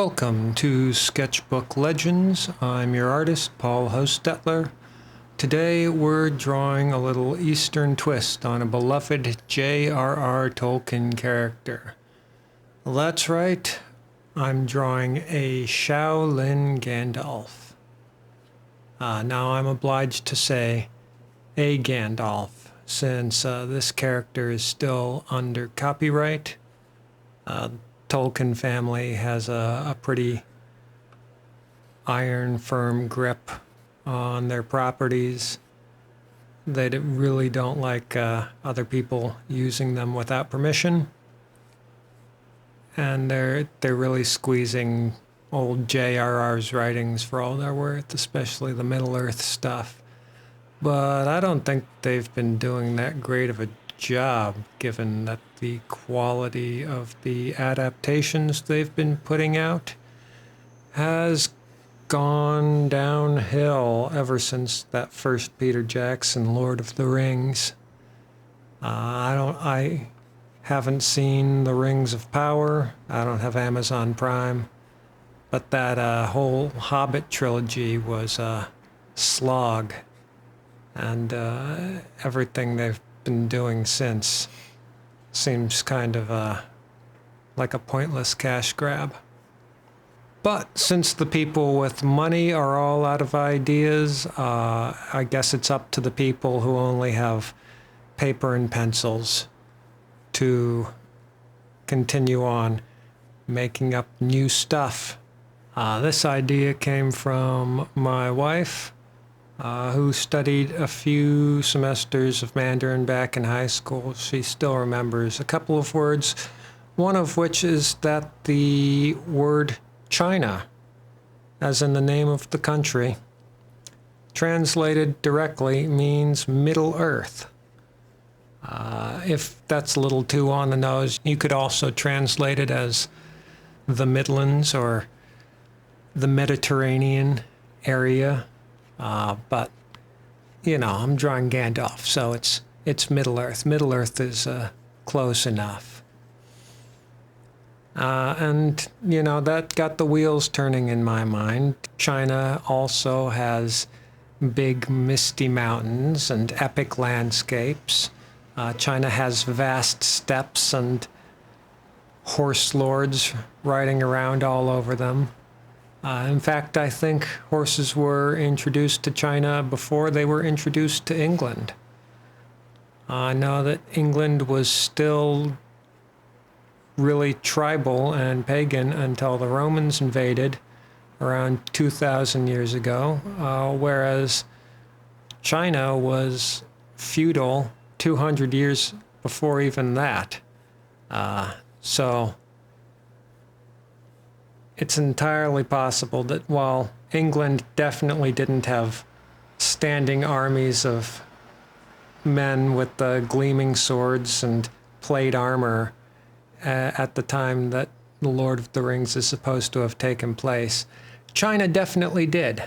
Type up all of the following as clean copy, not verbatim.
Welcome to Sketchbook Legends. I'm your artist, Paul Hostetler. Today we're drawing a little Eastern twist on a beloved J.R.R. Tolkien character. That's right, I'm drawing a Shaolin Gandalf. Now I'm obliged to say a Gandalf, since this character is still under copyright. Tolkien family has a pretty iron firm grip on their properties. They really don't like other people using them without permission. And they're really squeezing old J.R.R.'s writings for all they're worth, especially the Middle-earth stuff. But I don't think they've been doing that great of a job, given that the quality of the adaptations they've been putting out has gone downhill ever since that first Peter Jackson Lord of the Rings. I haven't seen The Rings of Power. I don't have Amazon Prime, but that whole Hobbit trilogy was a slog, and everything they've been doing since seems kind of like a pointless cash grab. But since the people with money are all out of ideas, I guess it's up to the people who only have paper and pencils to continue on making up new stuff. This idea came from my wife, who studied a few semesters of Mandarin back in high school. She still remembers a couple of words, one of which is that the word China, as in the name of the country, translated directly means Middle Earth. If that's a little too on the nose, you could also translate it as the Midlands or the Mediterranean area. But, you know, I'm drawing Gandalf, so it's Middle Earth. Middle Earth is close enough. And, you know, that got the wheels turning in my mind. China also has big misty mountains and epic landscapes. China has vast steppes and horse lords riding around all over them. In fact, I think horses were introduced to China before they were introduced to England. I know that England was still really tribal and pagan until the Romans invaded around 2,000 years ago, whereas China was feudal 200 years before even that. So it's entirely possible that while England definitely didn't have standing armies of men with gleaming swords and plate armor at the time that The Lord of the Rings is supposed to have taken place, China definitely did.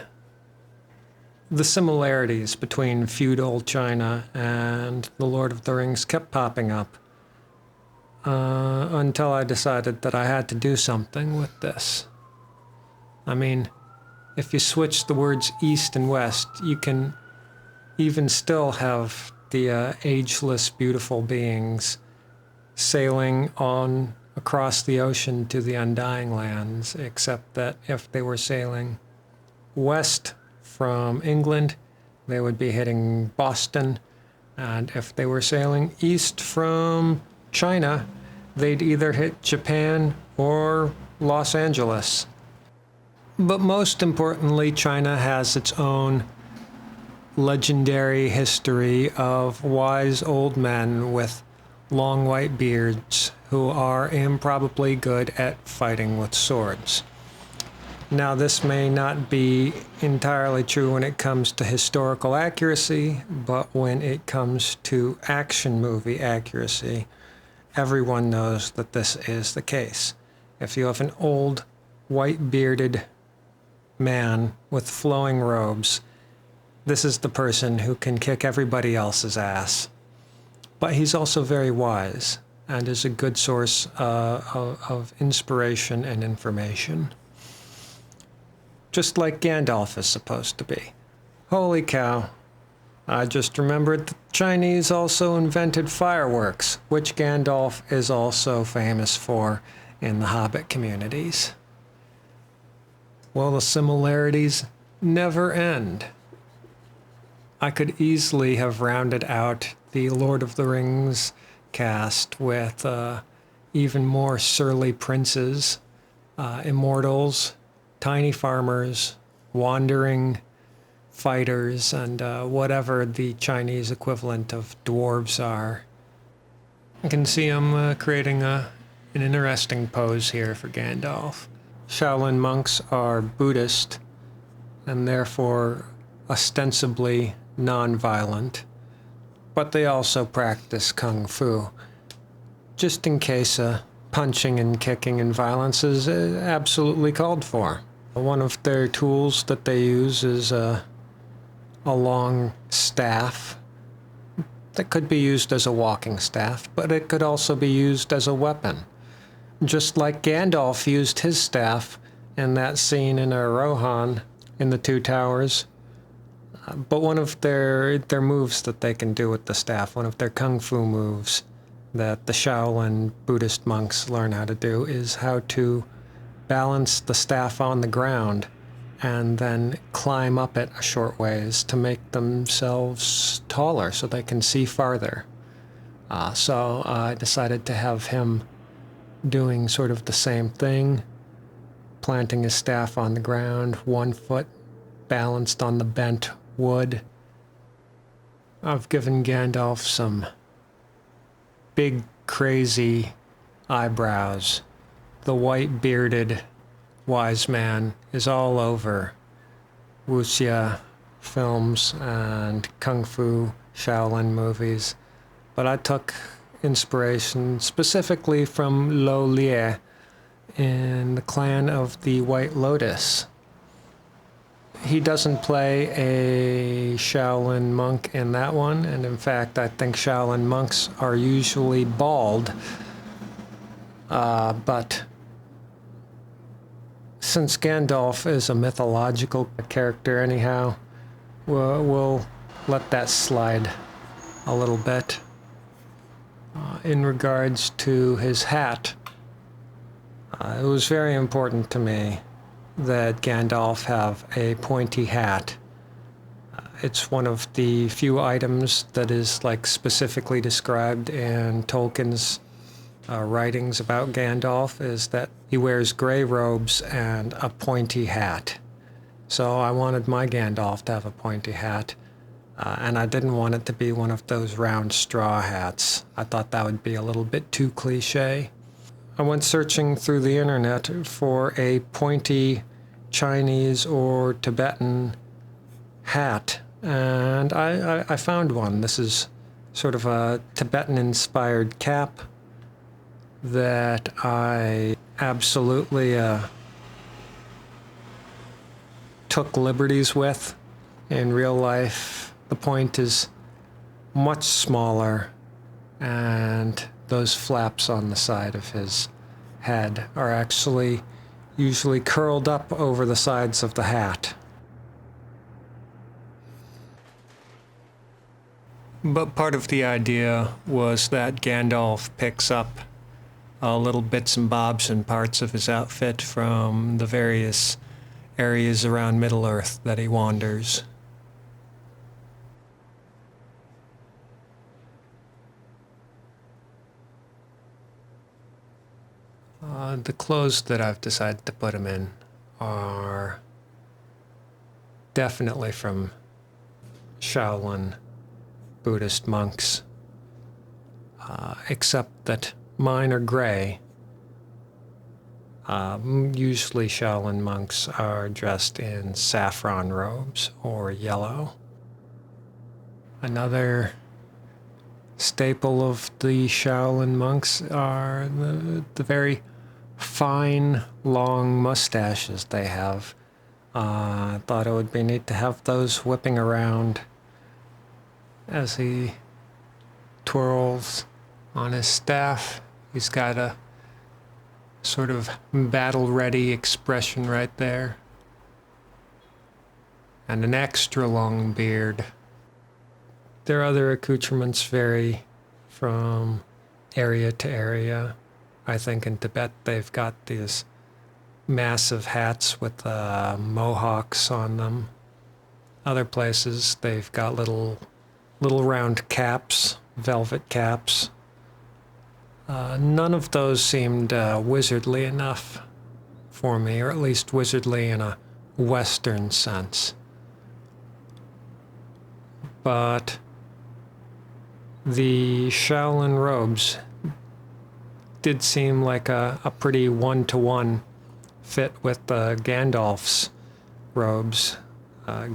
The similarities between feudal China and The Lord of the Rings kept popping up until I decided that I had to do something with this. I mean, if you switch the words east and west, you can even still have the ageless, beautiful beings sailing on across the ocean to the Undying Lands, except that if they were sailing west from England, they would be hitting Boston, and if they were sailing east from China, they'd either hit Japan or Los Angeles. But most importantly, China has its own legendary history of wise old men with long white beards who are improbably good at fighting with swords. Now, this may not be entirely true when it comes to historical accuracy, but when it comes to action movie accuracy, everyone knows that this is the case. If you have an old, white-bearded man with flowing robes, this is the person who can kick everybody else's ass. But he's also very wise and is a good source of inspiration and information. just like Gandalf is supposed to be. Holy cow. I just remembered the Chinese also invented fireworks, which Gandalf is also famous for in the Hobbit communities. Well, the similarities never end. I could easily have rounded out the Lord of the Rings cast with even more surly princes, immortals, tiny farmers, wandering fighters, and whatever the Chinese equivalent of dwarves are. I can see him creating an interesting pose here for Gandalf. Shaolin monks are Buddhist and therefore ostensibly non-violent, but they also practice kung fu, just in case punching and kicking and violence is absolutely called for. One of their tools that they use is a long staff that could be used as a walking staff, but it could also be used as a weapon. Just like Gandalf used his staff in that scene in Rohan in the Two Towers. But one of their moves that they can do with the staff, one of their kung fu moves that the Shaolin Buddhist monks learn how to do, is how to balance the staff on the ground and then climb up it a short ways to make themselves taller so they can see farther. So I decided to have him doing sort of the same thing, planting his staff on the ground, one foot balanced on the bent wood. I've given Gandalf some big, crazy eyebrows. The white-bearded wise man is all over wuxia films and kung fu Shaolin movies, but I took inspiration specifically from Lo Lie in the Clan of the White Lotus. He doesn't play a Shaolin monk in that one, and in fact I think Shaolin monks are usually bald, but since Gandalf is a mythological character anyhow, we'll let that slide a little bit. In regards to his hat, it was very important to me that Gandalf have a pointy hat. It's one of the few items that is specifically described in Tolkien's writings about Gandalf, is that he wears gray robes and a pointy hat. So I wanted my Gandalf to have a pointy hat, and I didn't want it to be one of those round straw hats. I thought that would be a little bit too cliche. I went searching through the internet for a pointy Chinese or Tibetan hat, and I found one. This is sort of a Tibetan-inspired cap that I absolutely took liberties with. In real life, the point is much smaller, and those flaps on the side of his head are actually usually curled up over the sides of the hat. But part of the idea was that Gandalf picks up little bits and bobs and parts of his outfit from the various areas around Middle-earth that he wanders. The clothes that I've decided to put him in are definitely from Shaolin Buddhist monks, except that mine are gray. Usually Shaolin monks are dressed in saffron robes or yellow. Another staple of the Shaolin monks are the very fine, long mustaches they have. I thought it would be neat to have those whipping around as he twirls on his staff. He's got a sort of battle-ready expression right there. and an extra long beard. Their other accoutrements vary from area to area. I think in Tibet they've got these massive hats with mohawks on them. Other places they've got little round caps, velvet caps. None of those seemed wizardly enough for me, or at least wizardly in a Western sense. But the Shaolin robes did seem like a pretty one-to-one fit with Gandalf's robes,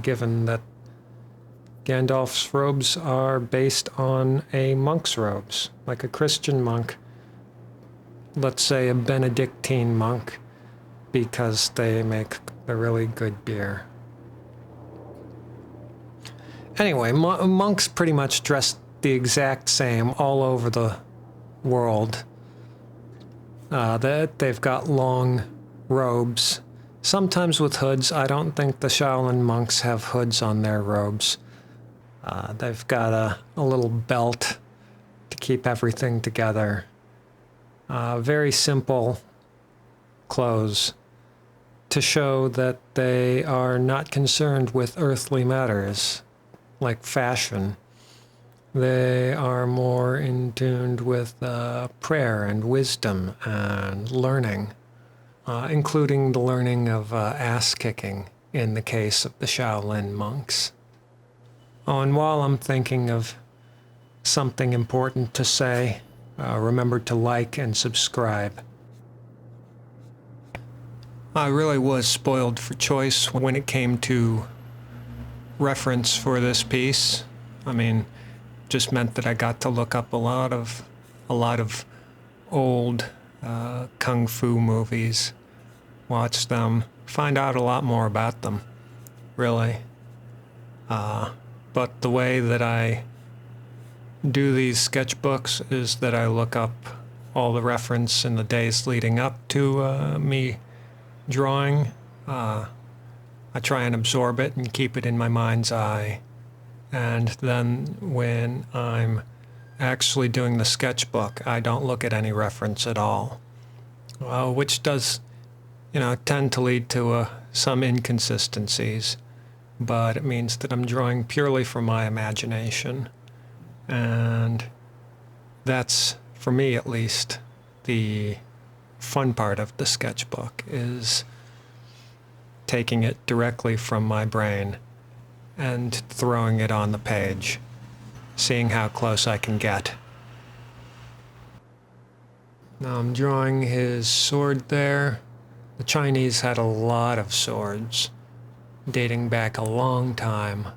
given that Gandalf's robes are based on a monk's robes, like a Christian monk, let's say a Benedictine monk, because they make a really good beer. Anyway, monks pretty much dress the exact same all over the world. They've got long robes, sometimes with hoods. I don't think the Shaolin monks have hoods on their robes. They've got a little belt to keep everything together. Very simple clothes to show that they are not concerned with earthly matters like fashion. They are more in tune with prayer and wisdom and learning, including the learning of ass-kicking in the case of the Shaolin monks. Oh, and while I'm thinking of something important to say, remember to like and subscribe. I really was spoiled for choice when it came to reference for this piece. I mean, just meant that I got to look up a lot of old kung fu movies, watch them, find out a lot more about them, really. But the way that I do these sketchbooks is that I look up all the reference in the days leading up to me drawing. I try and absorb it and keep it in my mind's eye. And then when I'm actually doing the sketchbook, I don't look at any reference at all, which does, tend to lead to some inconsistencies. But it means that I'm drawing purely from my imagination. And that's, for me at least, the fun part of the sketchbook, is taking it directly from my brain and throwing it on the page, seeing how close I can get. Now I'm drawing his sword there. The Chinese had a lot of swords, dating back a long time.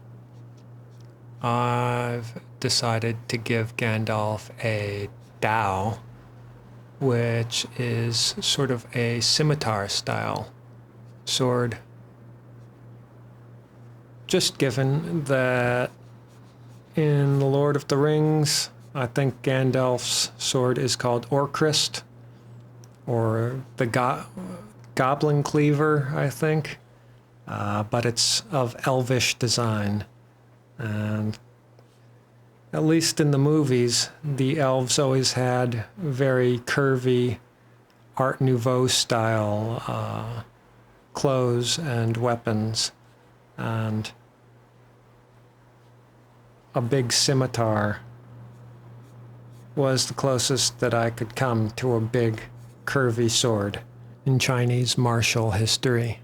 I've decided to give Gandalf a dao, which is sort of a scimitar-style sword. Just given that in The Lord of the Rings, I think Gandalf's sword is called Orcrist, or the Goblin Cleaver, I think. But it's of elvish design. And at least in the movies, the elves always had very curvy Art Nouveau style clothes and weapons, and a big scimitar was the closest that I could come to a big curvy sword in Chinese martial history.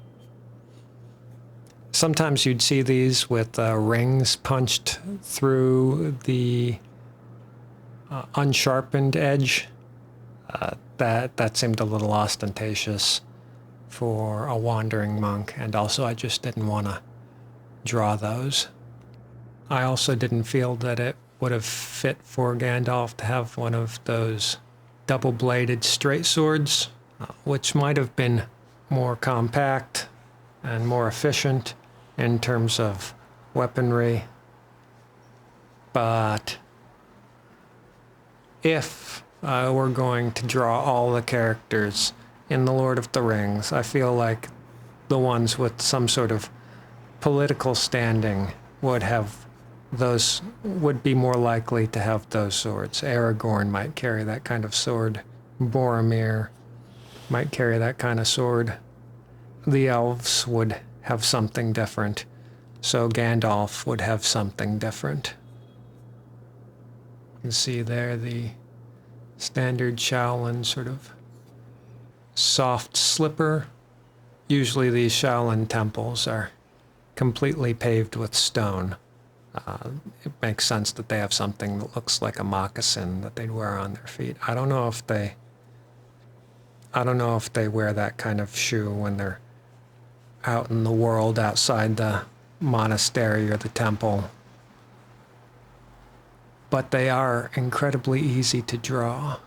Sometimes you'd see these with rings punched through the unsharpened edge. That seemed a little ostentatious for a wandering monk, and also I just didn't want to draw those. I also didn't feel that it would have fit for Gandalf to have one of those double-bladed straight swords, which might have been more compact and more efficient in terms of weaponry. But if I were going to draw all the characters in The Lord of the Rings, I feel like the ones with some sort of political standing would be more likely to have those swords. Aragorn might carry that kind of sword. Boromir might carry that kind of sword. The elves would have something different. So Gandalf would have something different. You can see there the standard Shaolin sort of soft slipper. Usually these Shaolin temples are completely paved with stone. It makes sense that they have something that looks like a moccasin that they'd wear on their feet. I don't know if they wear that kind of shoe when they're out in the world outside the monastery or the temple. But they are incredibly easy to draw.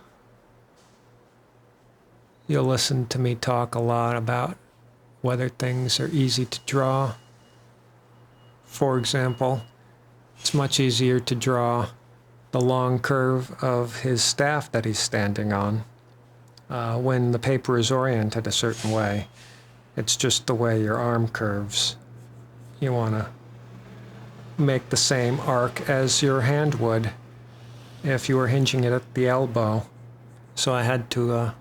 You'll listen to me talk a lot about whether things are easy to draw. For example, it's much easier to draw the long curve of his staff that he's standing on when the paper is oriented a certain way. It's just the way your arm curves. You want to make the same arc as your hand would if you were hinging it at the elbow. So I had to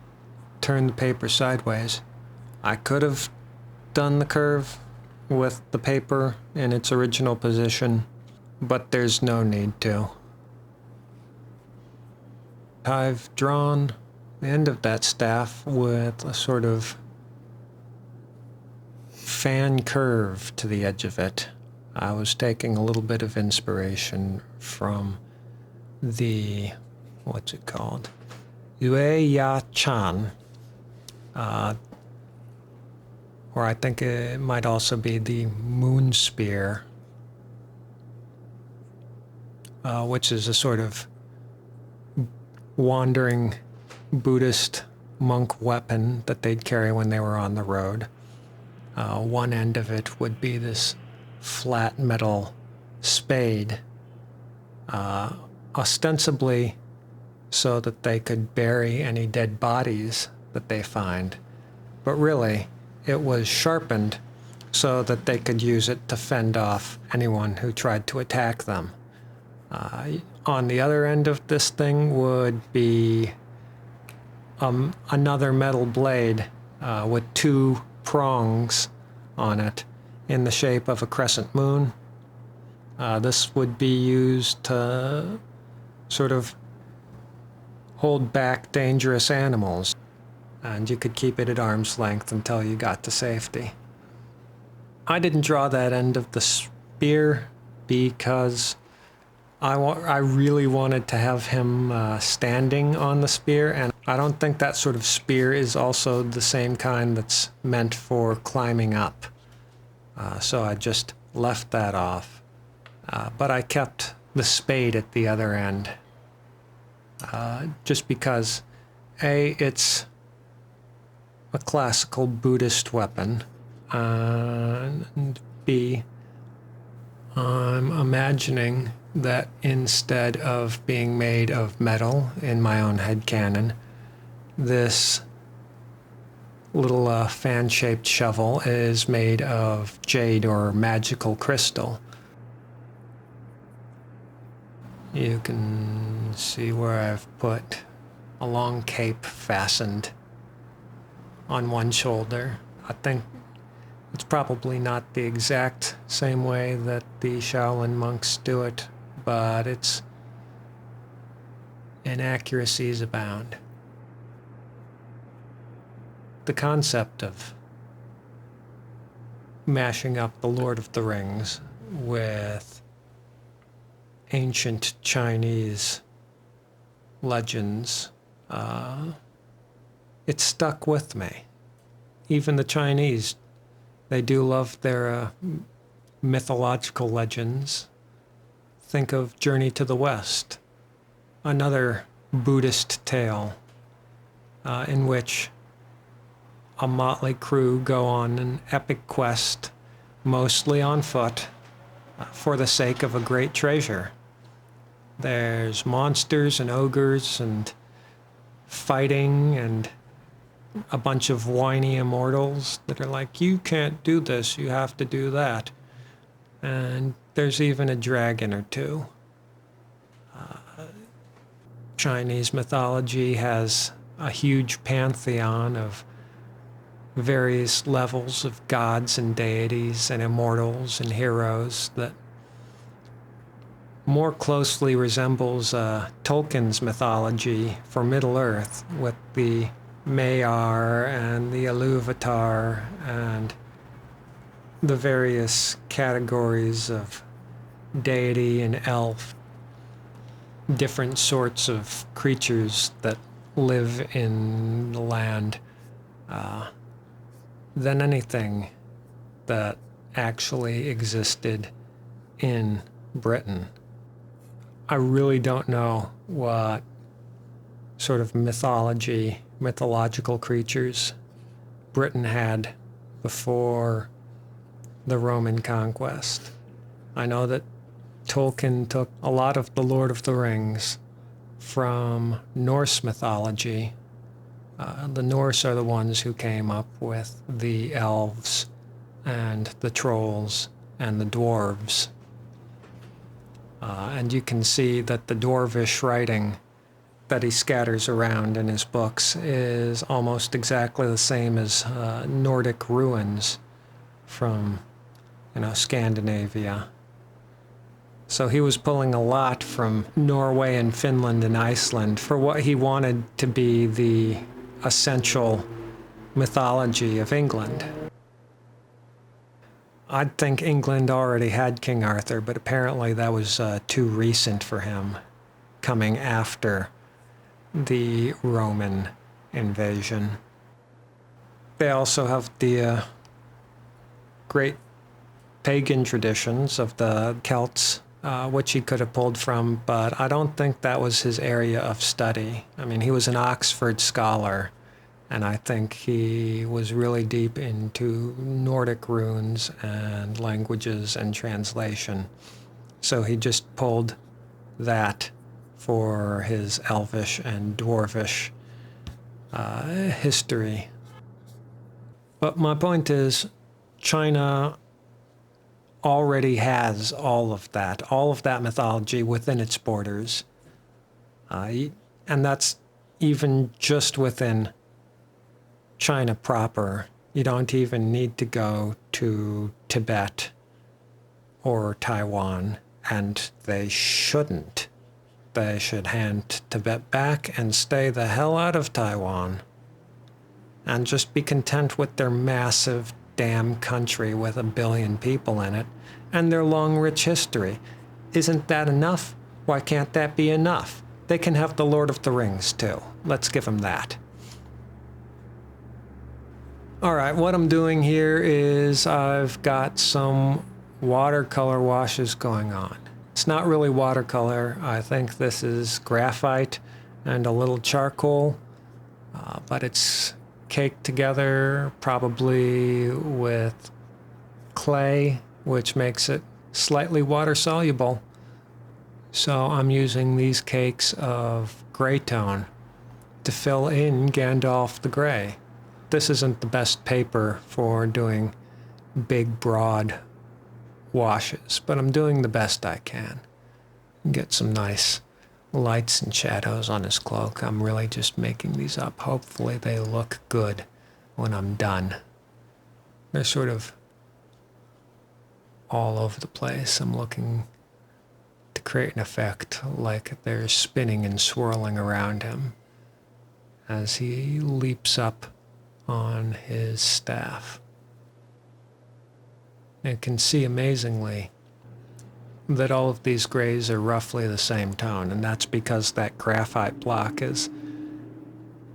turn the paper sideways. I could have done the curve with the paper in its original position, but there's no need to. I've drawn the end of that staff with a sort of fan curve to the edge of it. I was taking a little bit of inspiration from the, what's it called? Yue Ya Chan, or I think it might also be the moon spear, which is a sort of wandering Buddhist monk weapon that they'd carry when they were on the road. One end of it would be this flat metal spade, ostensibly so that they could bury any dead bodies that they find. But really, it was sharpened so that they could use it to fend off anyone who tried to attack them. On the other end of this thing would be another metal blade with two prongs on it in the shape of a crescent moon. This would be used to sort of hold back dangerous animals, and you could keep it at arm's length until you got to safety. I didn't draw that end of the spear because I really wanted to have him standing on the spear, and I don't think that sort of spear is also the same kind that's meant for climbing up. So I just left that off. But I kept the spade at the other end, just because A, it's a classical Buddhist weapon, and B, I'm imagining that instead of being made of metal in my own headcanon, this little fan-shaped shovel is made of jade or magical crystal. You can see where I've put a long cape fastened on one shoulder. I think it's probably not the exact same way that the Shaolin monks do it, but its inaccuracies abound. The concept of mashing up the Lord of the Rings with ancient Chinese legends, it stuck with me. Even the Chinese, they do love their mythological legends. Think of Journey to the West, another Buddhist tale in which a motley crew go on an epic quest, mostly on foot, for the sake of a great treasure. There's monsters and ogres and fighting and a bunch of whiny immortals that are like, you can't do this, you have to do that. And there's even a dragon or two. Chinese mythology has a huge pantheon of various levels of gods and deities and immortals and heroes that more closely resembles Tolkien's mythology for Middle-earth, with the Maiar and the Iluvatar and the various categories of deity and elf, different sorts of creatures that live in the land, than anything that actually existed in Britain. I really don't know what sort of mythological creatures Britain had before the Roman conquest. I know that Tolkien took a lot of the Lord of the Rings from Norse mythology. The Norse are the ones who came up with the elves and the trolls and the dwarves. And you can see that the dwarvish writing that he scatters around in his books is almost exactly the same as Nordic ruins from, Scandinavia. So he was pulling a lot from Norway and Finland and Iceland for what he wanted to be the essential mythology of England. I'd think England already had King Arthur, but apparently that was too recent for him, coming after the Roman invasion. They also have the great pagan traditions of the Celts, which he could have pulled from, but I don't think that was his area of study. I mean, he was an Oxford scholar, and I think he was really deep into Nordic runes and languages and translation. So he just pulled that for his elvish and dwarvish history. But my point is, China already has all of that mythology within its borders. And that's even just within China proper. You don't even need to go to Tibet or Taiwan, and they shouldn't. They should hand Tibet back and stay the hell out of Taiwan and just be content with their massive damn country with 1 billion people in it and their long, rich history. Isn't that enough? Why can't that be enough? They can have the Lord of the Rings too. Let's give them that. All right, what I'm doing here is I've got some watercolor washes going on. It's not really watercolor. I think this is graphite and a little charcoal, but it's caked together probably with clay, which makes it slightly water soluble. So I'm using these cakes of gray tone to fill in Gandalf the Grey. This isn't the best paper for doing big, broad washes, but I'm doing the best I can. Get some nice lights and shadows on his cloak. I'm really just making these up. Hopefully they look good when I'm done. They're sort of all over the place. I'm looking to create an effect like they're spinning and swirling around him as he leaps up on his staff. You can see amazingly that all of these grays are roughly the same tone, and that's because that graphite block is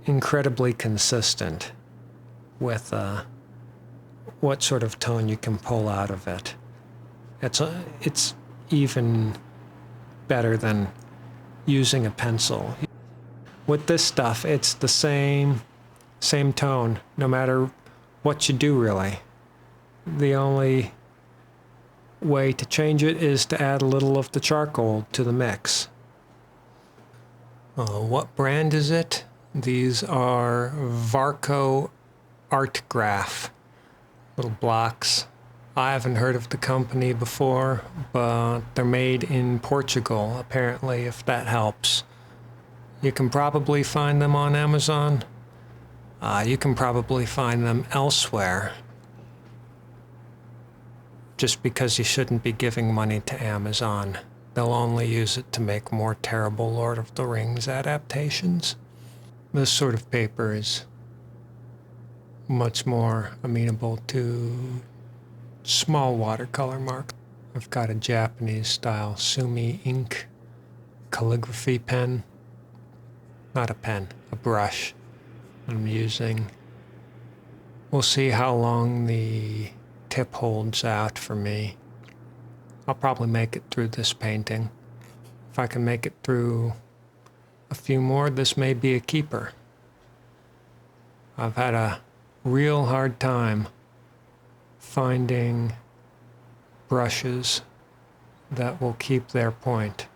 incredibly consistent with what sort of tone you can pull out of it. It's even better than using a pencil. With this stuff, it's the same tone, no matter what you do, really. The only way to change it is to add a little of the charcoal to the mix. What brand is it? These are Varco Art Graph, little blocks. I haven't heard of the company before, but they're made in Portugal, apparently, if that helps. You can probably find them on Amazon. You can probably find them elsewhere. Just because you shouldn't be giving money to Amazon. They'll only use it to make more terrible Lord of the Rings adaptations. This sort of paper is much more amenable to small watercolor marks. I've got a Japanese-style Sumi ink calligraphy pen. Not a pen, a brush I'm using. We'll see how long the tip holds out for me. I'll probably make it through this painting. If I can make it through a few more, this may be a keeper. I've had a real hard time finding brushes that will keep their point.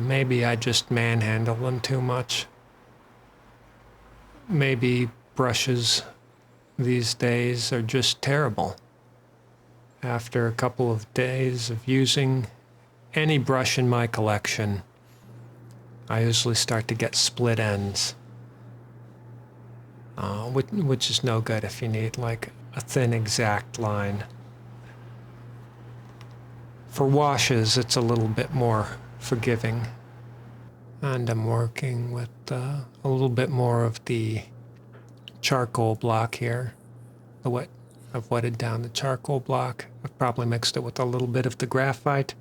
Maybe I just manhandle them too much. Maybe brushes these days are just terrible. After a couple of days of using any brush in my collection, I usually start to get split ends, which is no good if you need like a thin exact line. For washes, it's a little bit more forgiving. And I'm working with a little bit more of the charcoal block here. I've wetted down the charcoal block. I've probably mixed it with a little bit of the graphite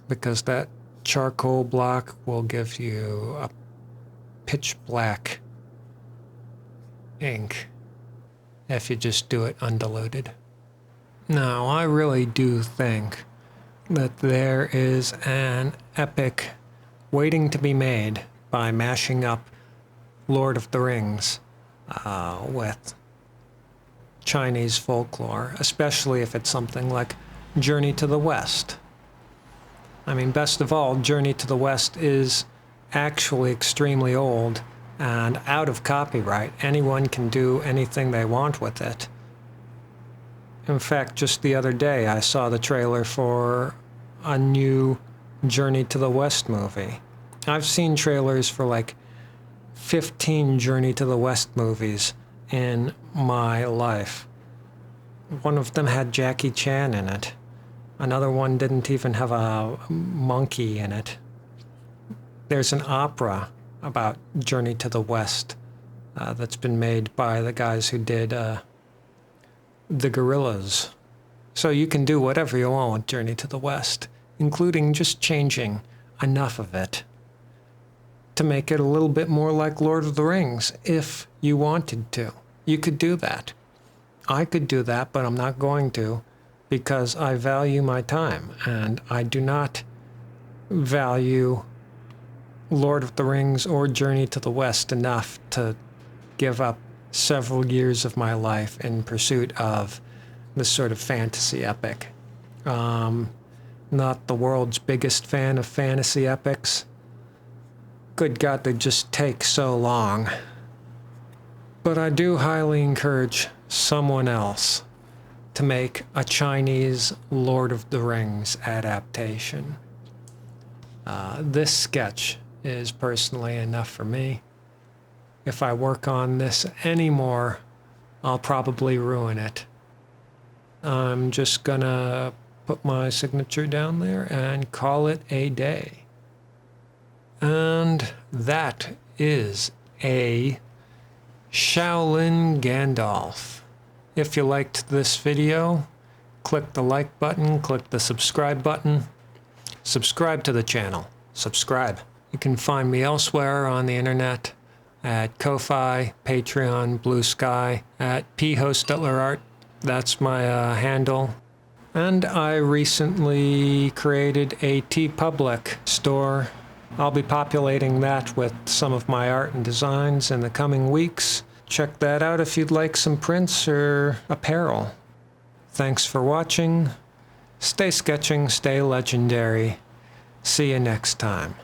because that charcoal block will give you a pitch black ink if you just do it undiluted. Now, I really do think that there is an epic waiting to be made by mashing up Lord of the Rings with Chinese folklore, especially if it's something like Journey to the West. I mean, best of all, Journey to the West is actually extremely old and out of copyright. Anyone can do anything they want with it. In fact, just the other day, I saw the trailer for a new Journey to the West movie. I've seen trailers for like 15 Journey to the West movies in my life. One of them had Jackie Chan in it. Another one didn't even have a monkey in it. There's an opera about Journey to the West that's been made by the guys who did The Gorillas. So you can do whatever you want with Journey to the West, including just changing enough of it to make it a little bit more like Lord of the Rings, if you wanted to. You could do that. I could do that, but I'm not going to, because I value my time, and I do not value Lord of the Rings or Journey to the West enough to give up several years of my life in pursuit of this sort of fantasy epic. Not the world's biggest fan of fantasy epics. Good God, they just take so long. But I do highly encourage someone else to make a Chinese Lord of the Rings adaptation. This sketch is personally enough for me. If I work on this anymore, I'll probably ruin it. I'm just gonna put my signature down there and call it a day. And that is a Shaolin Gandalf. If you liked this video, click the like button, click the subscribe button. Subscribe to the channel. Subscribe. You can find me elsewhere on the internet at Ko-Fi, Patreon, Blue Sky, at phostutlerart. That's my handle. And I recently created a TeePublic store. I'll be populating that with some of my art and designs in the coming weeks. Check that out if you'd like some prints or apparel. Thanks for watching. Stay sketching, stay legendary. See you next time.